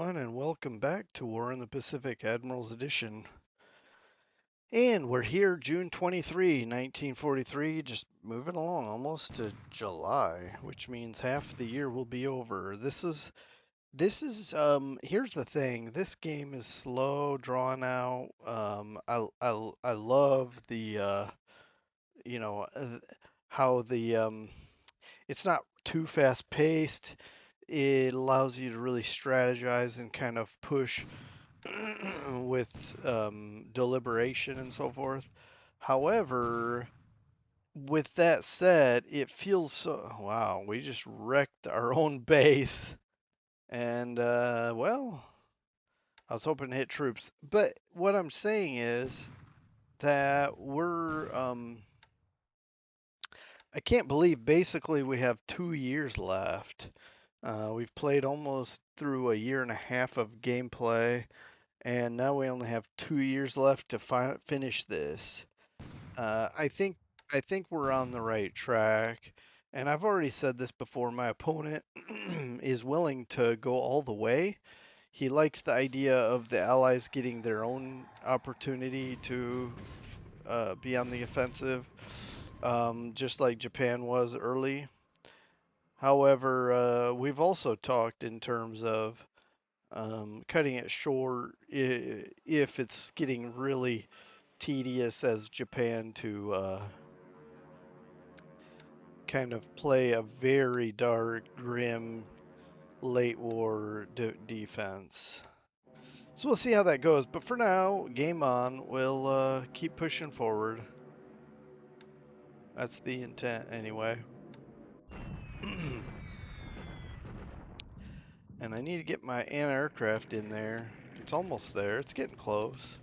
everyone, and welcome back to War in the Pacific Admiral's Edition. And we're here June 23, 1943, just moving along almost to July, which means half the year will be over. Here's the thing. This game is slow, drawn out. I love you know, uh, how it's not too fast paced. It allows you to really strategize and kind of push with deliberation and so forth. However, with that said, it feels so. Wow, we just wrecked our own base. And, well, I was hoping to hit troops. But what I'm saying is that I can't believe basically we have 2 years left. We've played almost through a year and a half of gameplay, and now we only have 2 years left to finish this. Uh, I think I think we're on the right track, and I've already said this before. My opponent is willing to go all the way. He likes the idea of the Allies getting their own opportunity to be on the offensive, just like Japan was early. However, we've also talked in terms of cutting it short if it's getting really tedious as Japan to kind of play a very dark, grim, late war defense. So we'll see how that goes. But for now, game on. We'll keep pushing forward. That's the intent anyway. And I need to get my anti-aircraft in there. It's almost there. It's getting close.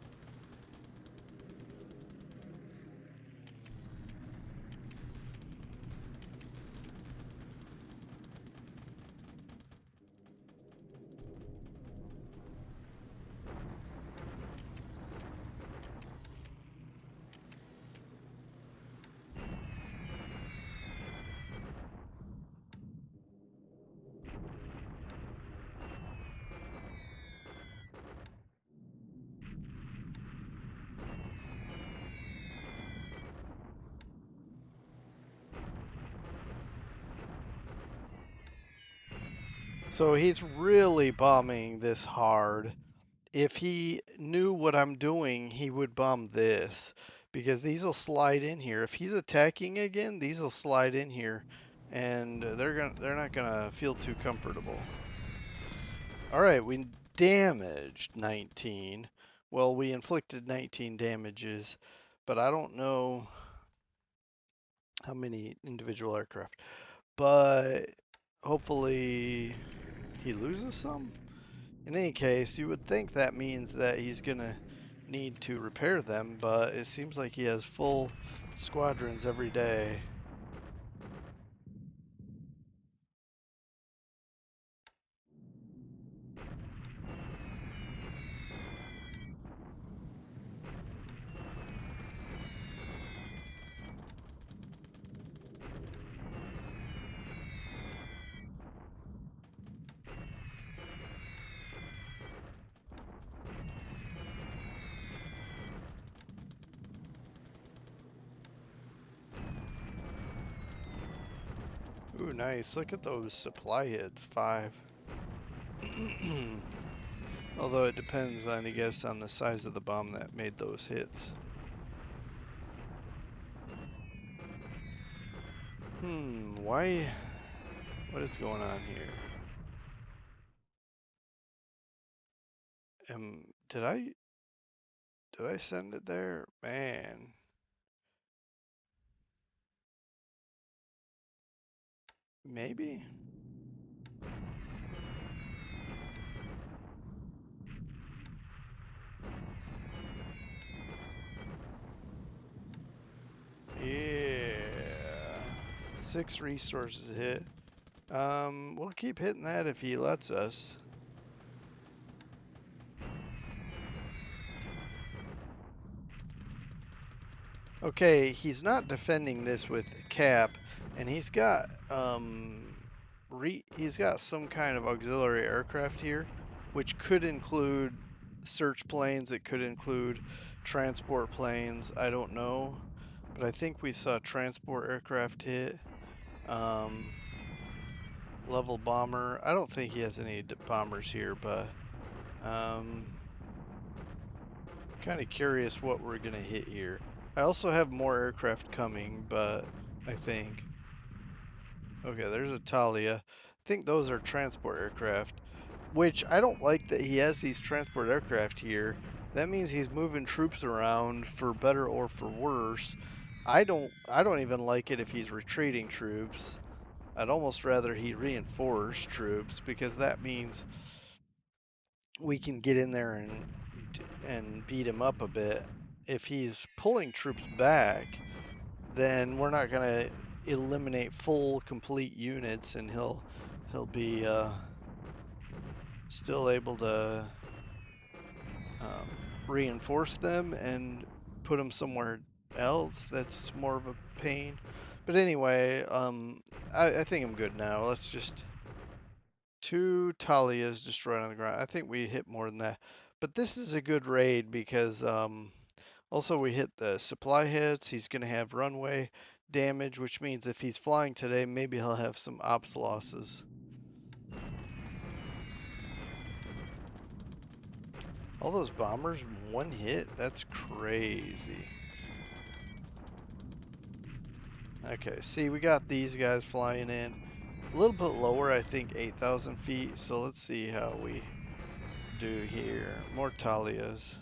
So he's really bombing this hard. If he knew what I'm doing, he would bomb this because these will slide in here. If he's attacking again, these will slide in here, and they're not gonna feel too comfortable. All right, we damaged 19. Well, we inflicted 19 damages, but I don't know how many individual aircraft. But hopefully he loses some. In any case, you would think that means that he's going to need to repair them, but it seems like he has full squadrons every day. Ooh, nice. Look at those supply hits. 5. Although it depends on, I guess, on the size of the bomb that made those hits. Why? What is going on here? Did I send it there? Man. Maybe? Yeah. 6 resources hit. We'll keep hitting that if he lets us. Okay, he's not defending this with cap, and he's got some kind of auxiliary aircraft here, which could include search planes. It could include transport planes. I don't know, but I think we saw transport aircraft hit. Um, level bomber. I don't think he has any bombers here, but kind of curious what we're gonna hit here. I also have more aircraft coming, but I think okay, there's a Talia. I think those are transport aircraft, which I don't like that he has these transport aircraft here. That means he's moving troops around for better or for worse. I don't even like it if he's retreating troops. I'd almost rather he reinforce troops because that means we can get in there and beat him up a bit. If he's pulling troops back, then we're not gonna eliminate full complete units, and he'll be still able to reinforce them and put them somewhere else. That's more of a pain. But anyway, I think I'm good now. Let's just 2 Talias destroyed on the ground. I think we hit more than that. But this is a good raid because also we hit the supply hits. He's going to have runway damage, which means if he's flying today, maybe he'll have some ops losses. All those bombers, one hit? That's crazy. Okay, see, we got these guys flying in. A little bit lower, I think 8,000 feet. So let's see how we do here. More Talias.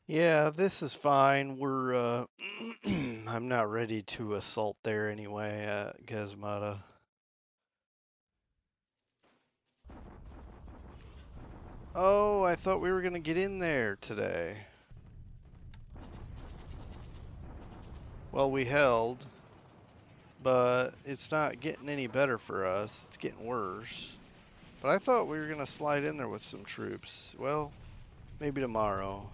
Yeah, this is fine. I'm not ready to assault there anyway at Gazmata. Oh, I thought we were gonna get in there today. Well, we held, but it's not getting any better for us. It's getting worse. But I thought we were gonna slide in there with some troops. Well, maybe tomorrow.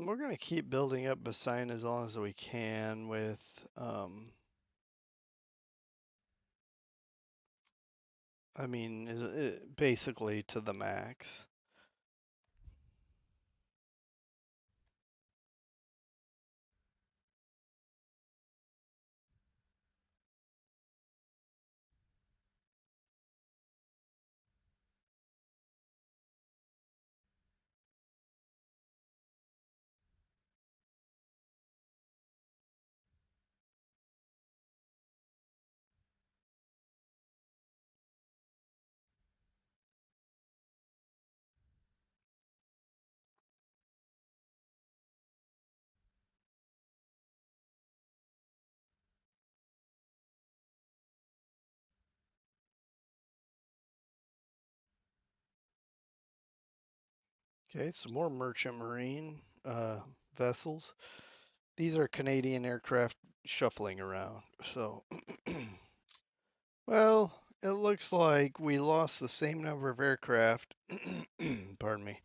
We're gonna keep building up Bassine as long as we can with, I mean, basically to the max. Okay, some more merchant marine vessels. These are Canadian aircraft shuffling around. So, well, it looks like we lost the same number of aircraft. Pardon me.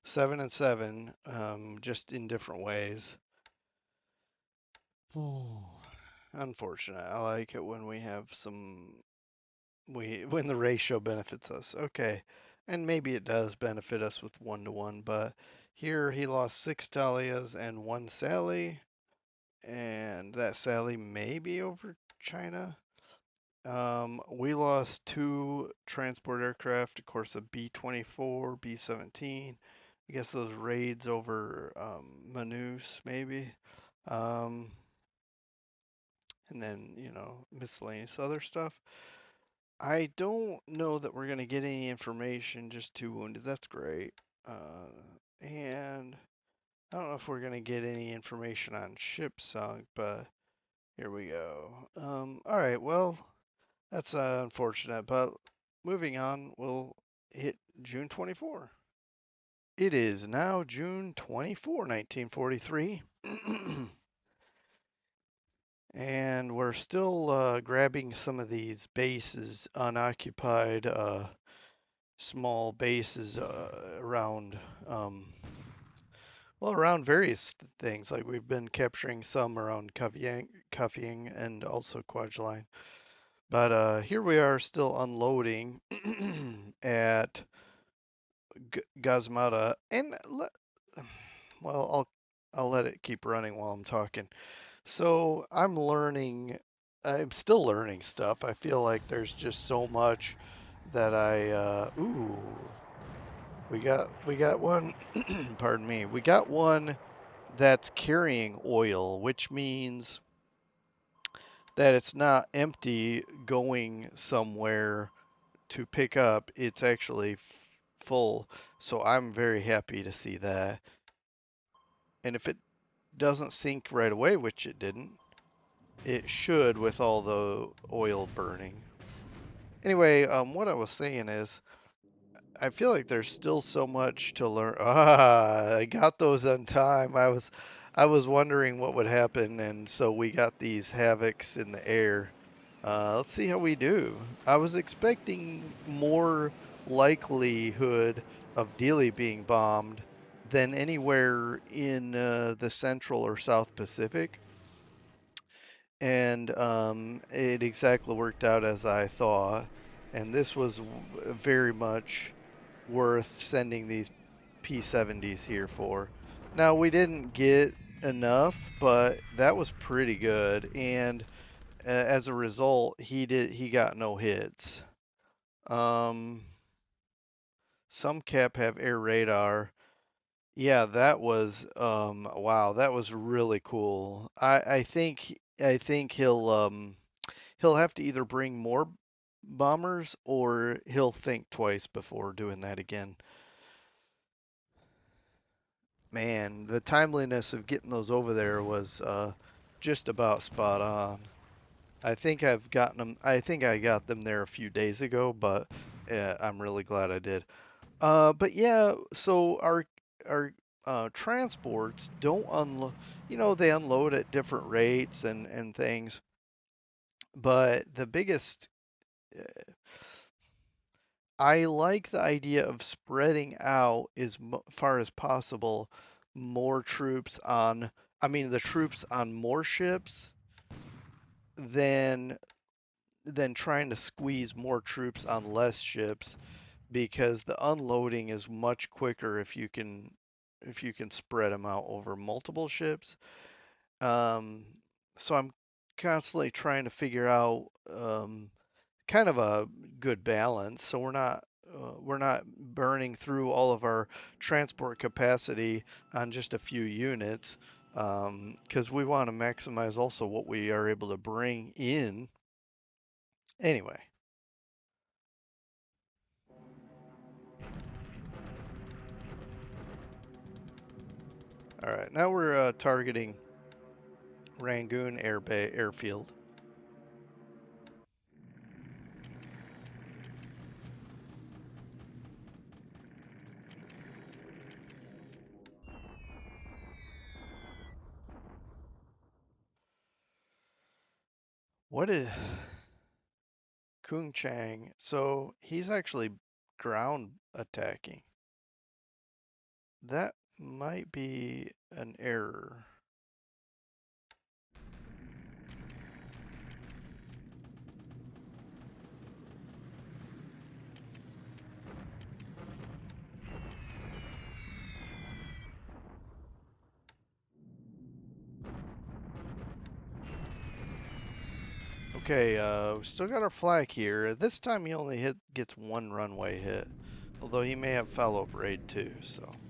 7 and 7, just in different ways. Ooh, unfortunate. I like it when we have when the ratio benefits us. Okay. And maybe it does benefit us with 1-to-1, but here he lost 6 Dahlias and 1 Sally, and that Sally may be over China. We lost 2 transport aircraft, of course, a B-24, B-17. I guess those raids over Manus, maybe. Um, and then, miscellaneous other stuff. I don't know that we're going to get any information, just 2 wounded. That's great. Uh, and I don't know if we're going to get any information on ship sunk, but here we go. All right, well, that's unfortunate, but moving on, we'll hit June 24. It is now June 24, 1943. And we're still grabbing some of these bases, unoccupied small bases around, well, around various things. Like we've been capturing some around Cuffying and also Kwajalein. But here we are still unloading at Gazmata, and well, I'll let it keep running while I'm talking. So I'm still learning stuff. I feel like there's just so much that ooh, we got one, pardon me, we got one that's carrying oil, which means that it's not empty going somewhere to pick up. It's actually full. So I'm very happy to see that. And if it doesn't sink right away, which it didn't, it should with all the oil burning. Anyway, what I was saying is, I feel like there's still so much to learn. I got those on time. I was wondering what would happen, and so we got these havocs in the air. Let's see how we do. I was expecting more likelihood of Dili being bombed than anywhere in the Central or South Pacific, and it exactly worked out as I thought. And this was very much worth sending these P-70s here for. Now, we didn't get enough, but that was pretty good. And as a result, he got no hits. Um, some cap have air radar. Yeah, that was wow, that was really cool. I think he'll have to either bring more bombers or he'll think twice before doing that again. Man, the timeliness of getting those over there was just about spot on. I think I got them there a few days ago, but I'm really glad I did. But yeah, so our transports don't unload. They unload at different rates and things. But the biggest, uh, I like the idea of spreading out as far as possible more troops on. I mean, the troops on more ships than trying to squeeze more troops on less ships, because the unloading is much quicker if you can spread them out over multiple ships. Um, so I'm constantly trying to figure out kind of a good balance, so we're not burning through all of our transport capacity on just a few units, because we want to maximize also what we are able to bring in. Anyway, all right, now we're targeting Rangoon Airfield. What is Kung Chang? So he's actually ground attacking. That might be an error. Okay, we still got our flag here. This time he only gets one runway hit, although he may have follow-up raid too. So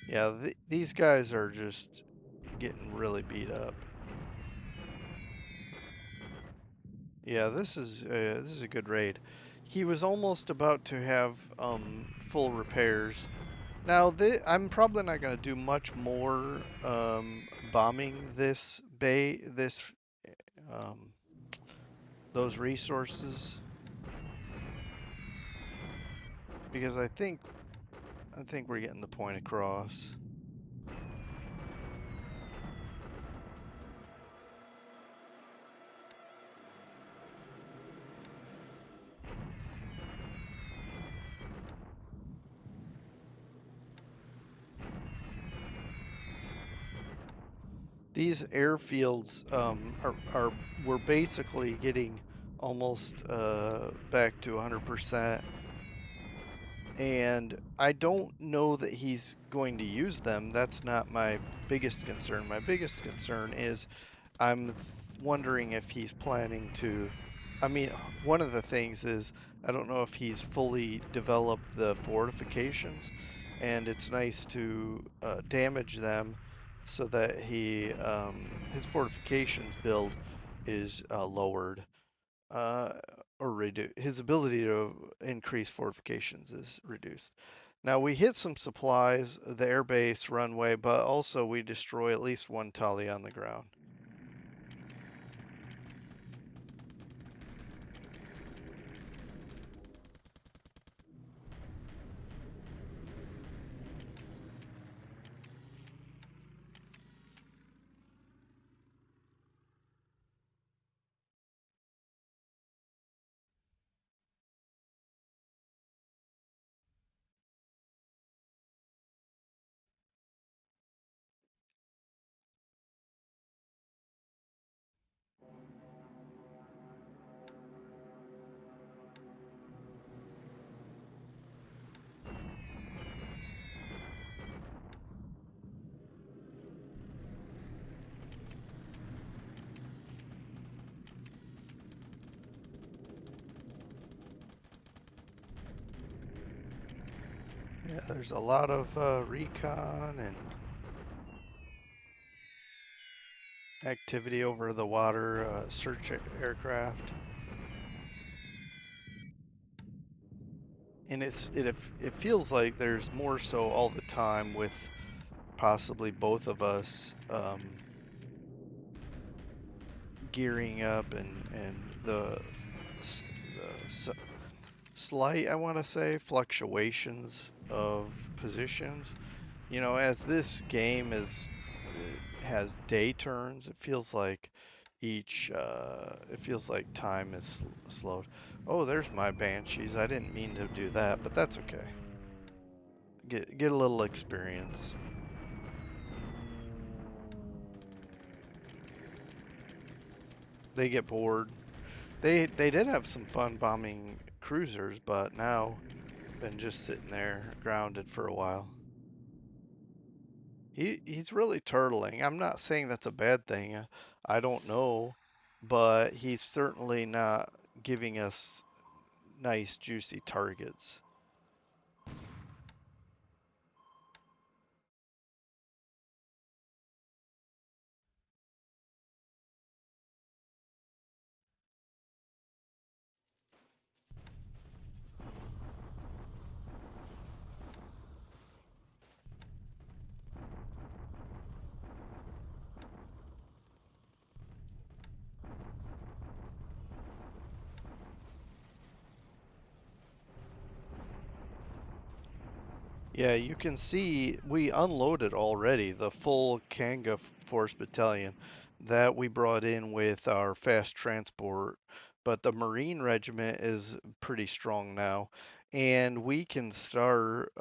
yeah, these guys are just getting really beat up. Yeah, this is a good raid. He was almost about to have full repairs. Now, I'm probably not going to do much more bombing this bay, um, those resources, because I think we're getting the point across. These airfields are we're basically getting almost back to 100%. And I don't know that he's going to use them. That's not my biggest concern. My biggest concern is I'm wondering if he's planning to. I mean, one of the things is I don't know if he's fully developed the fortifications, and it's nice to damage them so that his fortifications build is lowered, uh, or reduce his ability to increase fortifications is reduced. Now we hit some supplies, the airbase runway, but also we destroy at least one tally on the ground. Yeah, there's a lot of recon and activity over the water, search aircraft. And it feels like there's more so all the time with possibly both of us gearing up and the slight, I want to say, fluctuations of positions. You know, as this game has day turns, it feels like it feels like time is slowed. Oh, there's my banshees. I didn't mean to do that, but that's okay. Get a little experience. They get bored. They did have some fun bombing cruisers, but now been just sitting there grounded for a while. He's really turtling. I'm not saying that's a bad thing. I don't know, but he's certainly not giving us nice juicy targets. Yeah, you can see we unloaded already the full Kanga Force Battalion that we brought in with our fast transport, but the Marine Regiment is pretty strong now, and we can start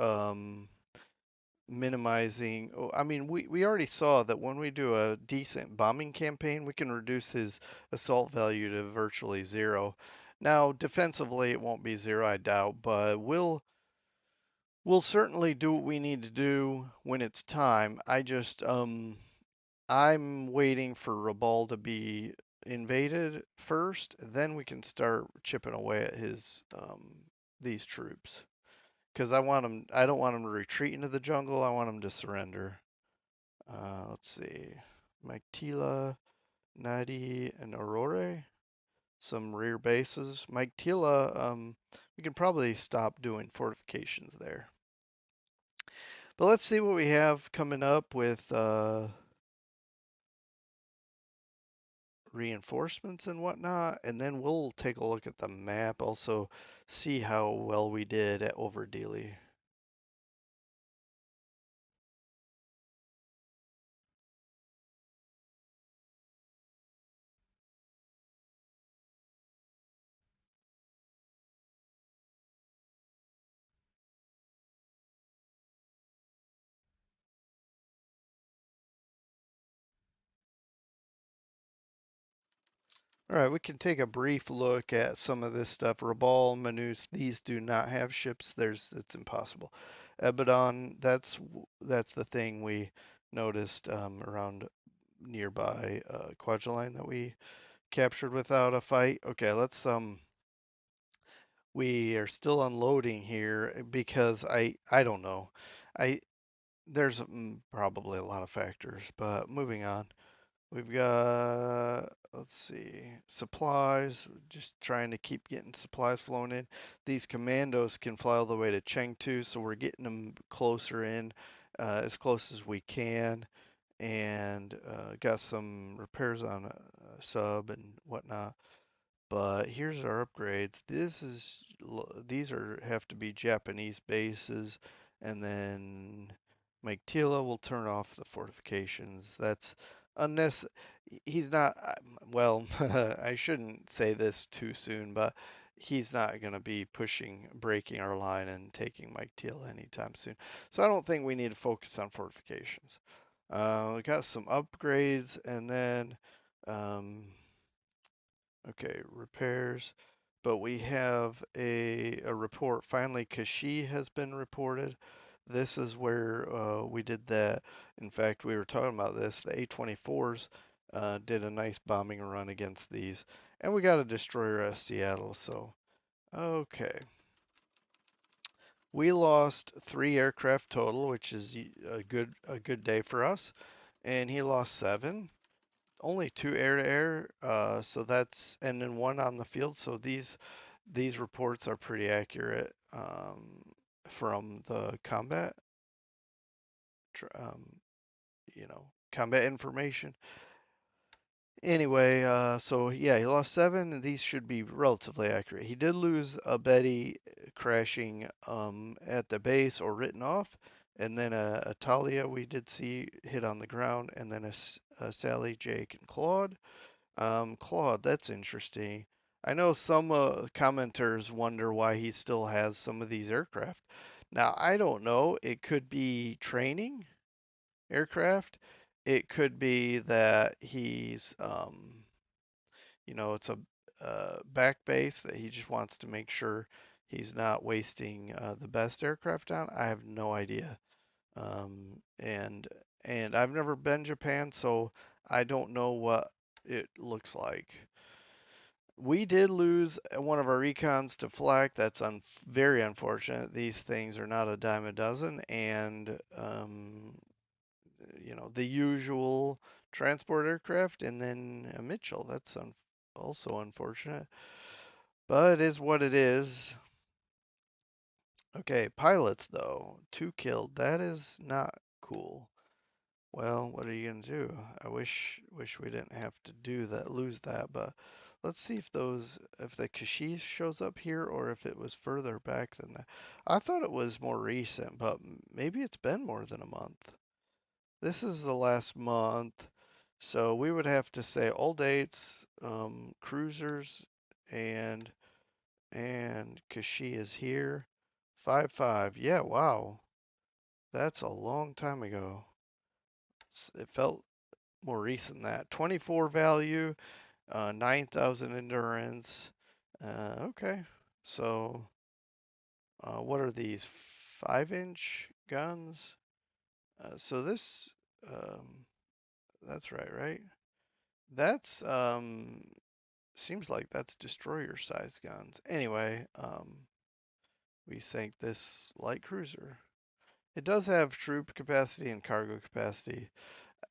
minimizing. I mean, we already saw that when we do a decent bombing campaign, we can reduce his assault value to virtually zero. Now, defensively, it won't be zero, I doubt, but we'll certainly do what we need to do when it's time. I'm waiting for Rabal to be invaded first, then we can start chipping away at his these troops. Because I don't want him to retreat into the jungle. I want him to surrender. Let's see, Mike Nadi, and Aurore. Some rear bases. Mike we can probably stop doing fortifications there. But let's see what we have coming up with reinforcements and whatnot, and then we'll take a look at the map, also see how well we did at Overdealy. All right, we can take a brief look at some of this stuff. Rabal, Manus, these do not have ships. It's impossible. Abaddon, that's the thing we noticed around nearby Quadraline that we captured without a fight. Okay, we are still unloading here because I don't know. I there's probably a lot of factors, but moving on. We've got, let's see, supplies. Just trying to keep getting supplies flowing in. These commandos can fly all the way to Chengdu, so we're getting them closer in, as close as we can. And got some repairs on a sub and whatnot. But here's our upgrades. These are have to be Japanese bases, and then Mike Tila will turn off the fortifications. That's unnecessary. He's not. Well, I shouldn't say this too soon, but he's not going to be breaking our line and taking Mike Tila anytime soon. So I don't think we need to focus on fortifications. We got some upgrades, and then. Um, Okay, repairs. But we have a report. Finally, Kashi has been reported. This is where we did that. In fact, we were talking about this. The A-24s did a nice bombing run against these. And we got a destroyer at Seattle. So, okay. We lost 3 aircraft total, which is a good day for us. And he lost 7. Only 2 air-to-air, so that's and then 1 on the field. So these reports are pretty accurate from the um, combat information. Anyway, so yeah, he lost 7, and these should be relatively accurate. He did lose a Betty crashing at the base or written off, and then a Talia we did see hit on the ground, and then a Sally, Jake, and Claude. Claude, that's interesting. I know some commenters wonder why he still has some of these aircraft. Now, I don't know. It could be training aircraft. It could be that it's a back base that he just wants to make sure he's not wasting the best aircraft on. I have no idea. And I've never been Japan, so I don't know what it looks like. We did lose one of our recons to flak. That's very unfortunate. These things are not a dime a dozen, and the usual transport aircraft, and then a Mitchell. That's also unfortunate, but it is what it is. Okay, pilots though, 2 killed. That is not cool. Well, what are you gonna do? I wish we didn't have to do that, lose that, but Let's see if the Kashish shows up here or if it was further back than that. I thought it was more recent, but maybe it's been more than a month. This is the last month, so we would have to say all dates, cruisers, and Kashi is here. 5-5. Yeah, wow. That's a long time ago. It felt more recent than that. 24 value, 9,000 endurance. Okay. So, what are these? 5-inch guns? So this, um, that's right? That's, seems like that's destroyer size guns. Anyway, we sank this light cruiser. It does have troop capacity and cargo capacity.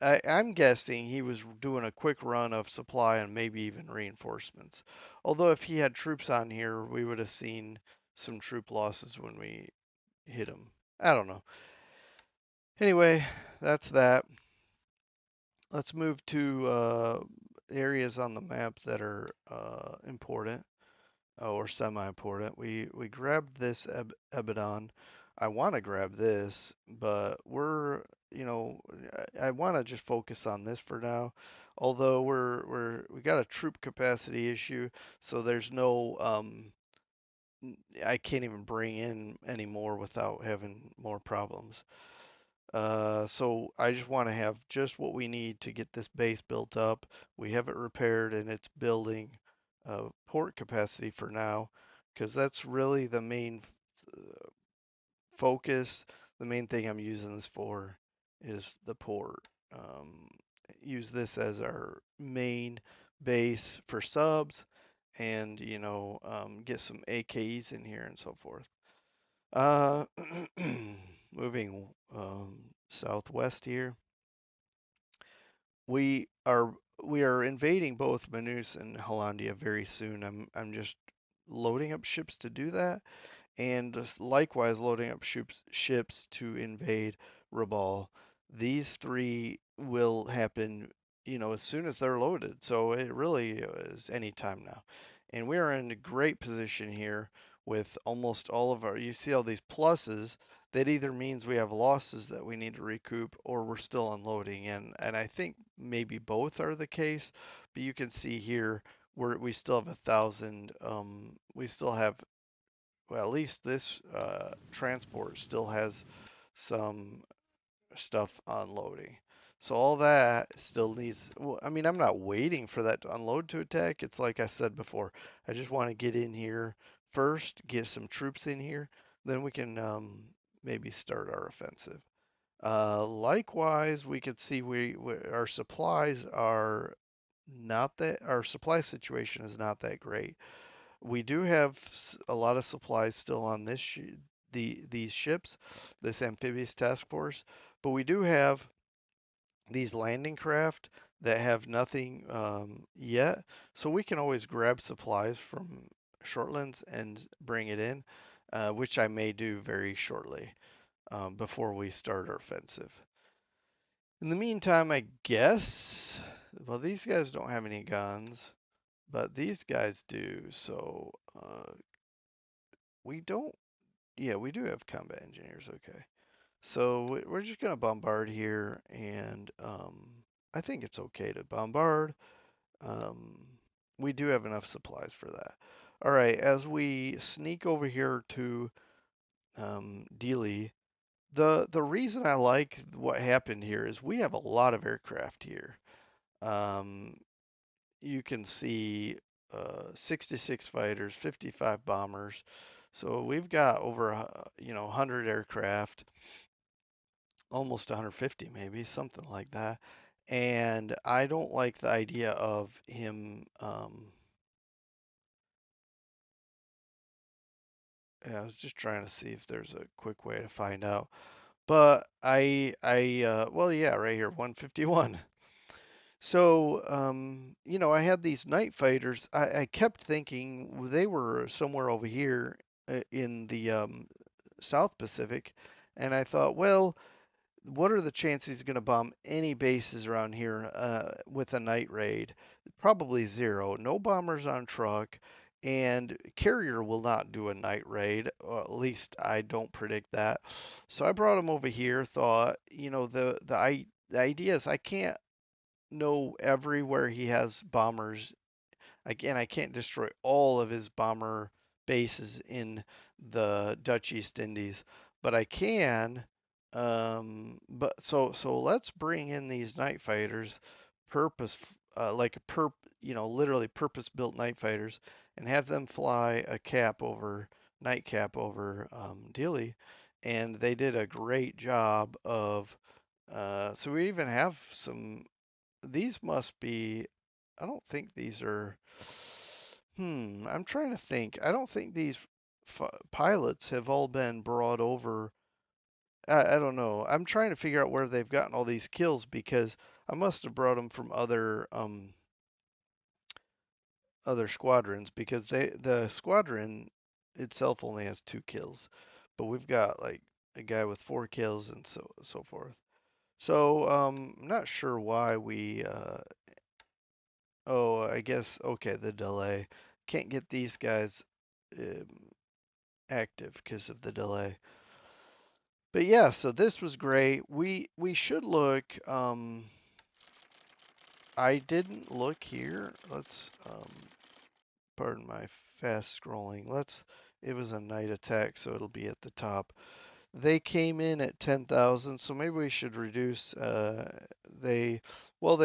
I'm guessing he was doing a quick run of supply and maybe even reinforcements. Although if he had troops on here, we would have seen some troop losses when we hit him. I don't know. Anyway, that's that. Let's move to areas on the map that are important or semi-important. We grabbed this Ebidon. I want to grab this, but I want to just focus on this for now. Although we got a troop capacity issue, so there's no I can't even bring in any more without having more problems. So I just want to have just what we need to get this base built up. We have it repaired and it's building port capacity for now, because that's really the main focus. The main thing I'm using this for is the port. Um, Use this as our main base for subs and, get some AKs in here and so forth. Uh, moving southwest here, we are we are invading both Manus and Hollandia very soon. I'm just loading up ships to do that, and likewise loading up ships to invade Rabaul. These three will happen, as soon as they're loaded. So it really is any time now. And we are in a great position here with almost all of our, you see all these pluses. That either means we have losses that we need to recoup or we're still unloading. And I think maybe both are the case, but you can see here we still have 1,000. We still have, well, at least this transport still has some stuff unloading. So all that still needs, well, I mean, I'm not waiting for that to unload to attack. It's like I said before, I just want to get in here first, get some troops in here, then we can maybe start our offensive. Likewise, we could see our supplies are not that, our supply situation is not that great. We do have a lot of supplies still on these ships, this amphibious task force, but we do have these landing craft that have nothing yet, so we can always grab supplies from Shortlands and bring it in, which I may do very shortly before we start our offensive. In the meantime, I guess, well, these guys don't have any guns, but these guys do, so we don't. Yeah, we do have combat engineers. Okay. So we're just going to bombard here, and I think it's okay to bombard. Um, we do have enough supplies for that. All right, as we sneak over here to Dealey, the reason I like what happened here is we have a lot of aircraft here. Um, you can see 66 fighters, 55 bombers. So we've got over 100 aircraft, almost 150 maybe, something like that. And I don't like the idea of him. Yeah, I was just trying to see if there's a quick way to find out. But well, yeah, right here, 151. So, I had these night fighters. I kept thinking they were somewhere over here in the South Pacific, and I thought, well, what are the chances he's going to bomb any bases around here with a night raid? Probably zero. No bombers on truck, and carrier will not do a night raid. Or at least I don't predict that. So I brought him over here. Thought, the idea is I can't know everywhere he has bombers. Again, I can't destroy all of his bomber bases in the Dutch East Indies, but I can. But so let's bring in these night fighters, purpose like a literally purpose built night fighters, and have them fly a cap over night cap over Dilly, and they did a great job of. So we even have some. These must be. I don't think these are. I'm trying to think. I don't think these pilots have all been brought over. I don't know. I'm trying to figure out where they've gotten all these kills because I must have brought them from other squadrons because the squadron itself only has 2 kills, but we've got like a guy with 4 kills and so forth. So I'm not sure why we oh, I guess, okay, the delay. Can't get these guys um, active because of the delay. But yeah, so this was great. We should look. I didn't look here. Let's pardon my fast scrolling. It was a night attack, so it'll be at the top. They came in at 10,000, so maybe we should reduce. They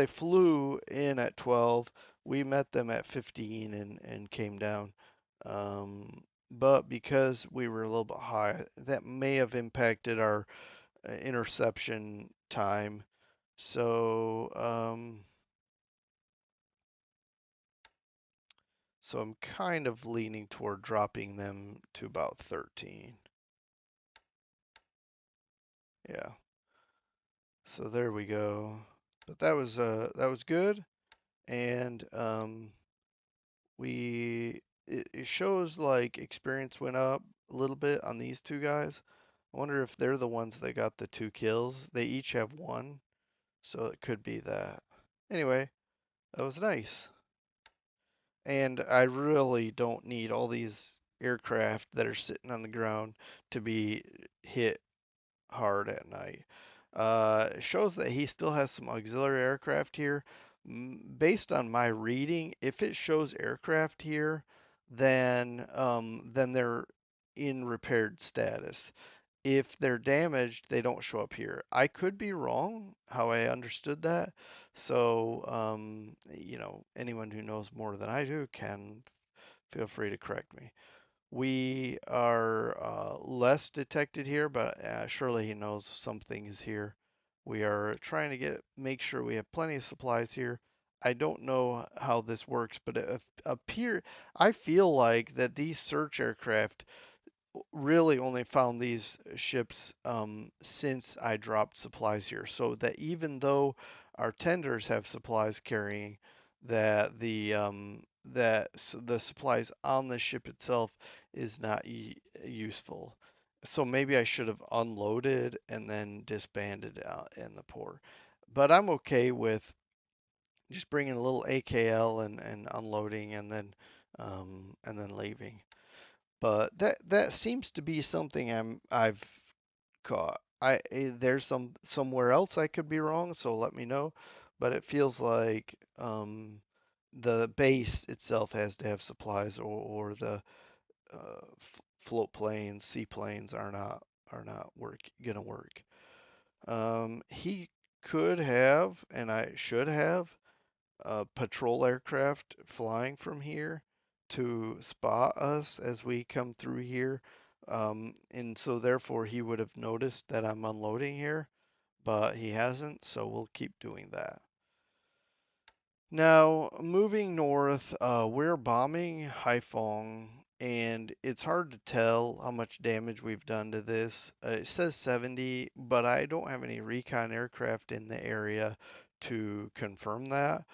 flew in at 12. We met them at 15 and came down. But because we were a little bit high, that may have impacted our interception time. So I'm kind of leaning toward dropping them to about 13. Yeah. So there we go. But that was good. And it shows like experience went up a little bit on these 2 guys. I wonder if they're the ones that got the 2 kills. They each have 1, so it could be that. Anyway, that was nice. And I really don't need all these aircraft that are sitting on the ground to be hit hard at night. It shows that he still has some auxiliary aircraft here. Based on my reading, if it shows aircraft here, then they're in repaired status. If they're damaged, they don't show up here. I could be wrong how I understood that. So, anyone who knows more than I do can feel free to correct me. We are less detected here, but surely he knows something is here. We are trying to make sure we have plenty of supplies here. I don't know how this works, but I feel like that these search aircraft really only found these ships since I dropped supplies here. So that even though our tenders have supplies carrying, that the supplies on the ship itself is not useful. So maybe I should have unloaded and then disbanded out in the port. But I'm okay with just bringing a little AKL and unloading and then leaving. But that seems to be something I've caught. There's somewhere else I could be wrong, so let me know. But it feels like the base itself has to have supplies, or the float planes, seaplanes are not gonna work. He could have, and I should have, patrol aircraft flying from here to spot us as we come through here. And so therefore he would have noticed that I'm unloading here, but he hasn't, so we'll keep doing that. Now, moving north, we're bombing Haiphong, and it's hard to tell how much damage we've done to this. It says 70, but I don't have any recon aircraft in the area to confirm that.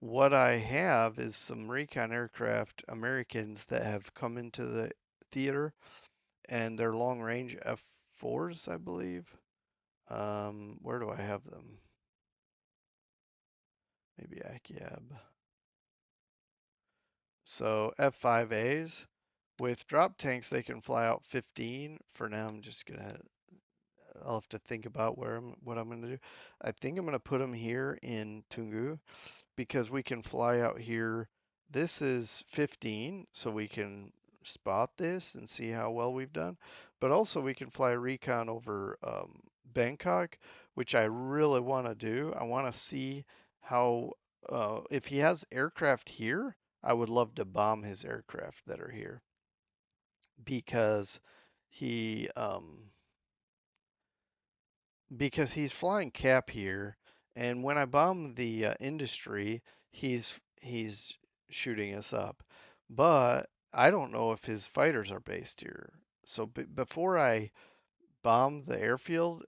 What I have is some recon aircraft, Americans, that have come into the theater, and they're long range F4s, I believe. Where do I have them? Maybe Akiab. So F5As. With drop tanks, they can fly out 15. For now, I'll have to think about what I'm gonna do. I think I'm gonna put them here in Tungu because we can fly out here. This is 15, so we can spot this and see how well we've done. But also we can fly recon over Bangkok, which I really want to do. I want to see how, if he has aircraft here, I would love to bomb his aircraft that are here because he, because he's flying cap here, and when I bomb the industry, he's shooting us up. But I don't know if his fighters are based here. So before I bomb the airfield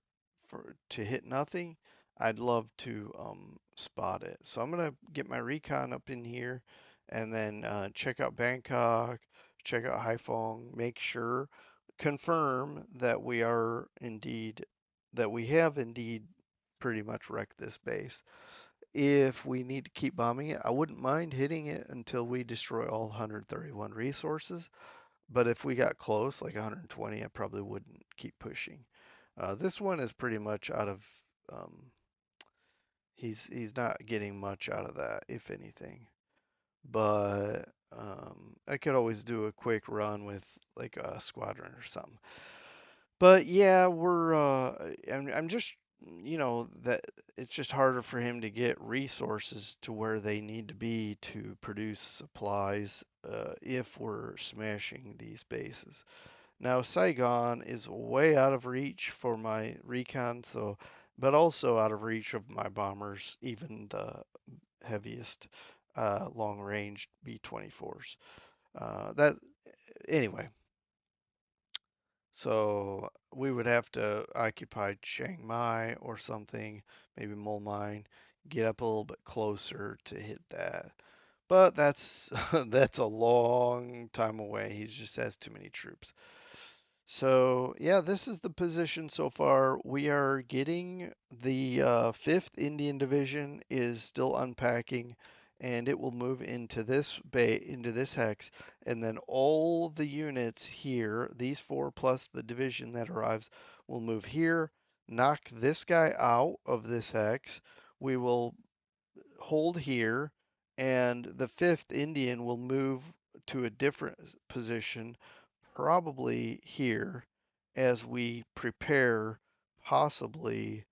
for to hit nothing, I'd love to spot it. So I'm gonna get my recon up in here, and then check out Bangkok, check out Haiphong, make sure, confirm that we have indeed pretty much wrecked this base. If we need to keep bombing it, I wouldn't mind hitting it until we destroy all 131 resources. But if we got close, like 120, I probably wouldn't keep pushing. This one is pretty much out of. Um, he's not getting much out of that, if anything. But I could always do a quick run with like a squadron or something. But yeah, I'm just that it's just harder for him to get resources to where they need to be to produce supplies if we're smashing these bases. Now Saigon is way out of reach for my recon, so but also out of reach of my bombers, even the heaviest long range B-24s. That anyway, so we would have to occupy Chiang Mai or something, maybe Mine, get up a little bit closer to hit that. But that's that's a long time away. He just has too many troops. So yeah, this is the position so far. We are getting the 5th Indian Division is still unpacking, and it will move into this into this hex, and then all the units here, these four plus the division that arrives, will move here, knock this guy out of this hex. We will hold here, and the 5th Indian will move to a different position, probably here, as we prepare possibly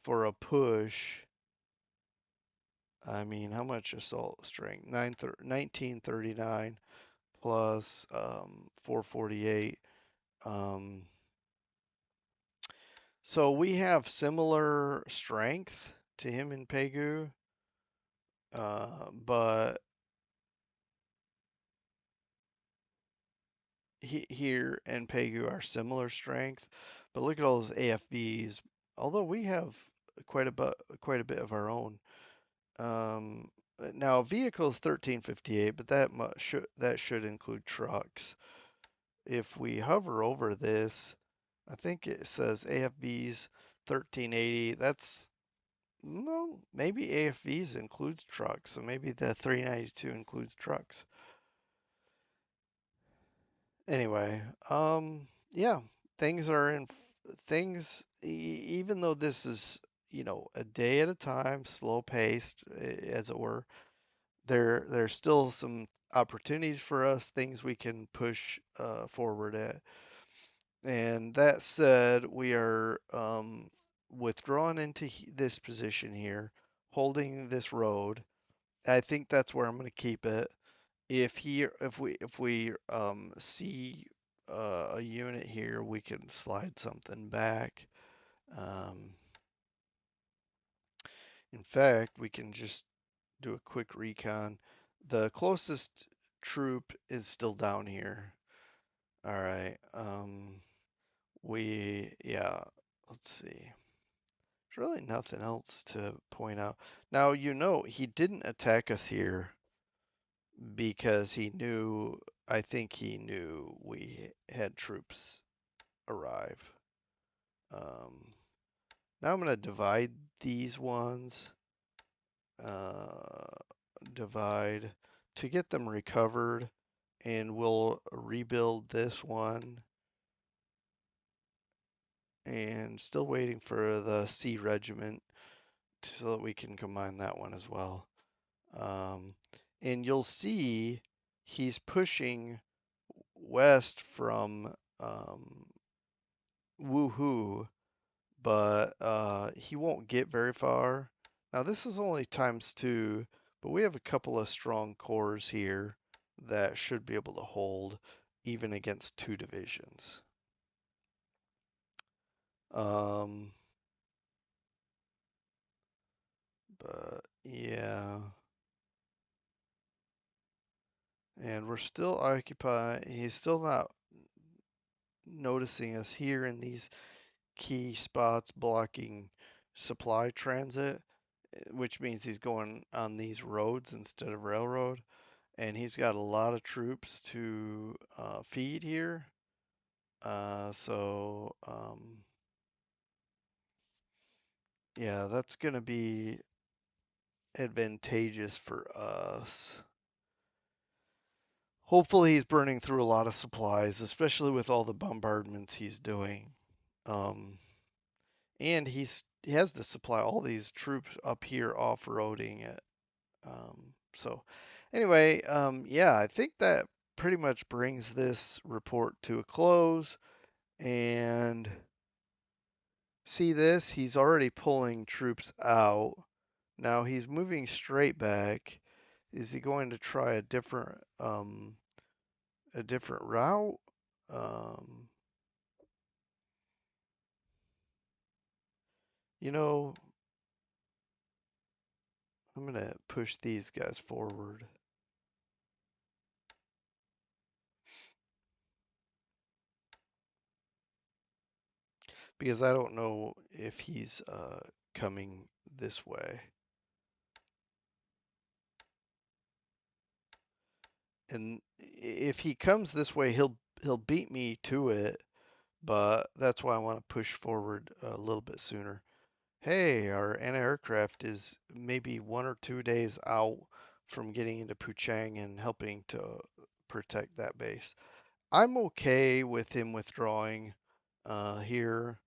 for a push. I mean, how much assault strength? 1939 plus 448. Um, so we have similar strength to him in Pegu, but here and Pegu are similar strength, but look at all those AFVs. Although we have quite a bit of our own. Um, Now vehicles 1358, but that should include trucks. If we hover over this, I think it says AFVs 1380. That's well, maybe AFVs includes trucks, so maybe the 392 includes trucks. Anyway, yeah, things are in things. Even though this is, a day at a time, slow paced, as it were, there's still some opportunities for us, things we can push forward at. And that said, we are withdrawn into this position here, holding this road. I think that's where I'm going to keep it. If we see a unit here, we can slide something back. Um, in fact, we can just do a quick recon. The closest troop is still down here. All right. Yeah, let's see. There's really nothing else to point out. Now, he didn't attack us here because I think he knew we had troops arrive. Um, Now I'm going to divide these ones, uh, divide to get them recovered, and we'll rebuild this one. And still waiting for the C regiment so that we can combine that one as well. Um, and you'll see he's pushing west from Woohoo, but he won't get very far. Now this is only ×2, but we have a couple of strong cores here that should be able to hold even against 2 divisions. Um, but yeah, and we're still occupied. He's still not noticing us here in these key spots blocking supply transit, which means he's going on these roads instead of railroad. And he's got a lot of troops to feed here. Yeah, that's going to be advantageous for us. Hopefully, he's burning through a lot of supplies, especially with all the bombardments he's doing. Um, and he has to supply all these troops up here off-roading it. So anyway, yeah, I think that pretty much brings this report to a close. And see this? He's already pulling troops out. Now he's moving straight back. Is he going to try a different route? Um, you know, I'm gonna push these guys forward because I don't know if he's coming this way. And if he comes this way, he'll beat me to it, but that's why I want to push forward a little bit sooner. Hey, our anti-aircraft is maybe 1 or 2 days out from getting into Puchang and helping to protect that base. I'm okay with him withdrawing here.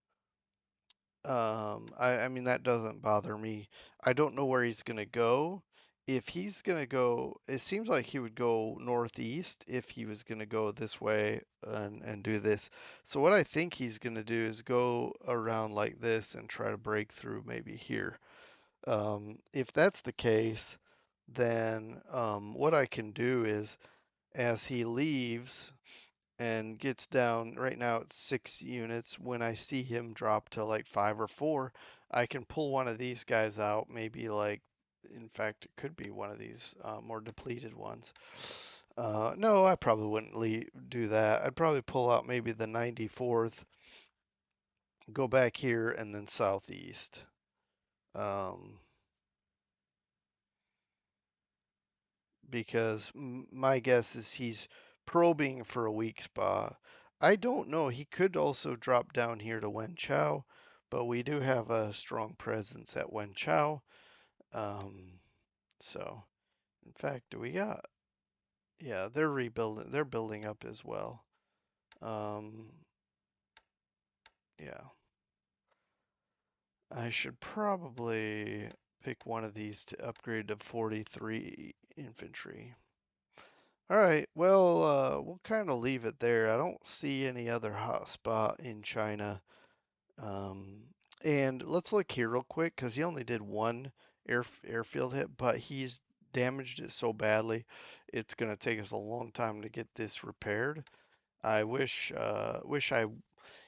I mean, that doesn't bother me. I don't know where he's going to go. If he's going to go, it seems like he would go northeast if he was going to go this way and do this. So what I think he's going to do is go around like this and try to break through maybe here. If that's the case, then what I can do is as he leaves, and gets down right now it's 6 units. When I see him drop to like 5 or 4, I can pull one of these guys out, maybe like, in fact, it could be one of these more depleted ones. No, I probably wouldn't do that. I'd probably pull out maybe the 94th, go back here, and then southeast. Um, because my guess is he's probing for a weak spot. I don't know. He could also drop down here to Wen Chao, but we do have a strong presence at Wen Chao. Um, so, in fact, do we got? Yeah, they're rebuilding. They're building up as well. Um, yeah, I should probably pick one of these to upgrade to 43 infantry. All right, well, we'll kind of leave it there. I don't see any other hot spot in China. Um, and let's look here real quick because he only did one airfield hit, but he's damaged it so badly, it's going to take us a long time to get this repaired. I wish I'm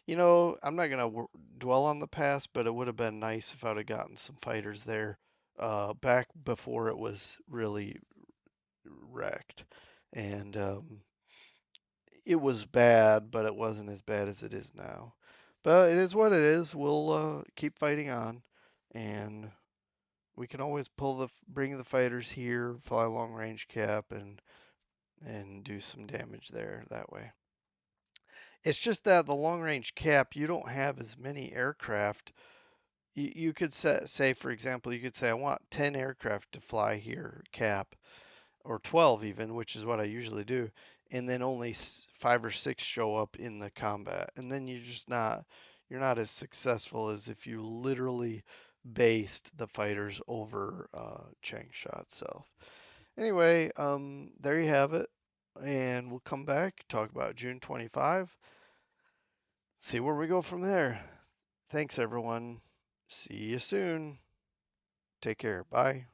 not going to dwell on the past, but it would have been nice if I'd have gotten some fighters there back before it was really wrecked. And it was bad, but it wasn't as bad as it is now. But it is what it is. We'll keep fighting on, and we can always bring the fighters here, fly long range cap, and do some damage there that way. It's just that the long range cap, you don't have as many aircraft. You could say, for example, you could say, I want 10 aircraft to fly here, cap, or 12 even, which is what I usually do, and then only 5 or 6 show up in the combat, and then you're not as successful as if you literally based the fighters over Changsha itself. Anyway, there you have it, and we'll come back talk about June 25. See where we go from there. Thanks everyone. See you soon. Take care. Bye.